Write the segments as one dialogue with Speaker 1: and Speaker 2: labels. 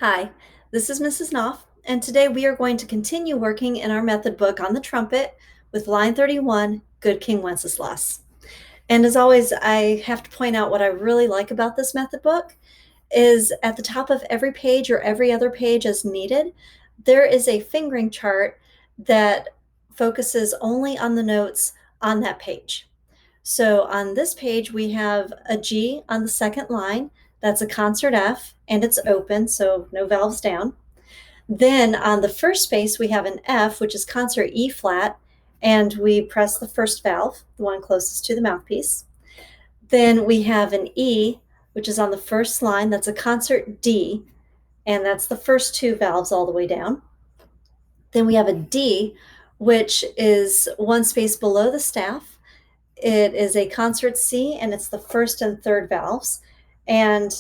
Speaker 1: Hi, this is Mrs. Knopf, and today we are going to continue working in our method book on the trumpet with line 31, Good King Wenceslas. And as always, I have to point out what I really like about this method book is at the top of every page or every other page as needed, there is a fingering chart that focuses only on the notes on that page. So on this page, we have a G on the second line. That's a concert F, and it's open, so no valves down. Then on the first space, we have an F, which is concert E flat, and we press the first valve, the one closest to the mouthpiece. Then we have an E, which is on the first line. That's a concert D, and that's the first two valves all the way down. Then we have a D, which is one space below the staff. It is a concert C, and it's the first and third valves. And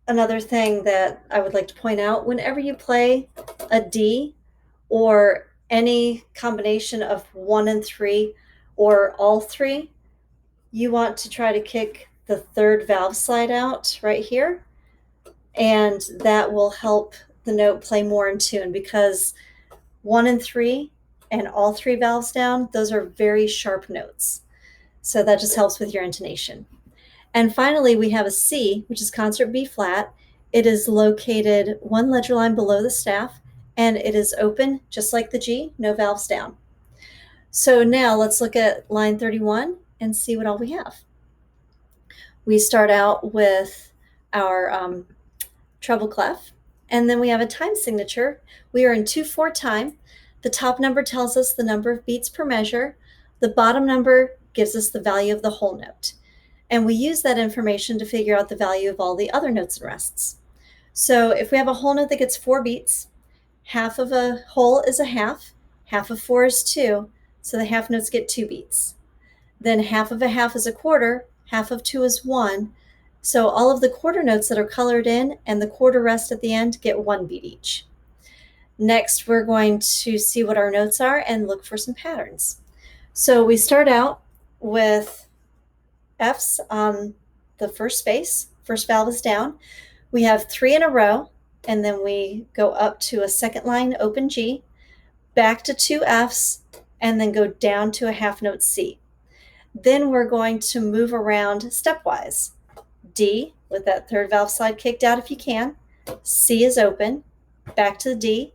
Speaker 1: another thing that I would like to point out, whenever you play a D or any combination of 1 and 3 or all three, you want to try to kick the third valve slide out right here, and that will help the note play more in tune because 1 and 3 and all three valves down, those are very sharp notes. So that just helps with your intonation. And finally, we have a C, which is concert B flat. It is located one ledger line below the staff, and it is open just like the G, no valves down. So now let's look at line 31 and see what all we have. We start out with our treble clef, and then we have a time signature. We are in 2/4 time. The top number tells us the number of beats per measure. The bottom number gives us the value of the whole note. And we use that information to figure out the value of all the other notes and rests. So if we have a whole note that gets 4 beats, half of a whole is a half of 4 is 2, so the half notes get 2 beats. Then half of a half is a quarter, half of 2 is 1, so all of the quarter notes that are colored in and the quarter rest at the end get 1 beat each. Next, we're going to see what our notes are and look for some patterns. So we start out with F's on the first space. First valve is down. We have 3 in a row, and then we go up to a second line open G, back to 2 F's, and then go down to a half note C. Then we're going to move around stepwise. D with that third valve slide kicked out if you can. C is open, back to the D,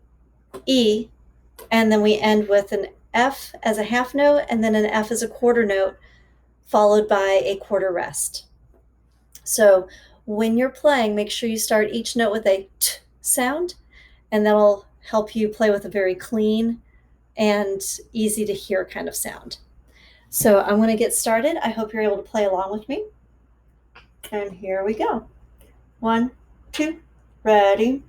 Speaker 1: E, and then we end with an F as a half note and then an F as a quarter note, followed by a quarter rest. So when you're playing, make sure you start each note with a T sound, and that'll help you play with a very clean and easy to hear kind of sound. So I'm going to get started. I hope you're able to play along with me. And here we go. 1, 2, ready.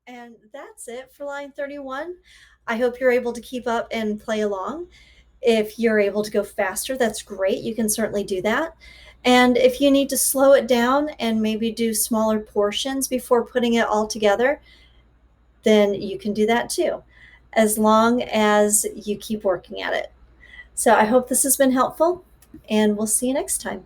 Speaker 1: And that's it for line 31. I hope you're able to keep up and play along. If you're able to go faster, that's great. You can certainly do that. And if you need to slow it down and maybe do smaller portions before putting it all together, then you can do that too, as long as you keep working at it. So I hope this has been helpful, and we'll see you next time.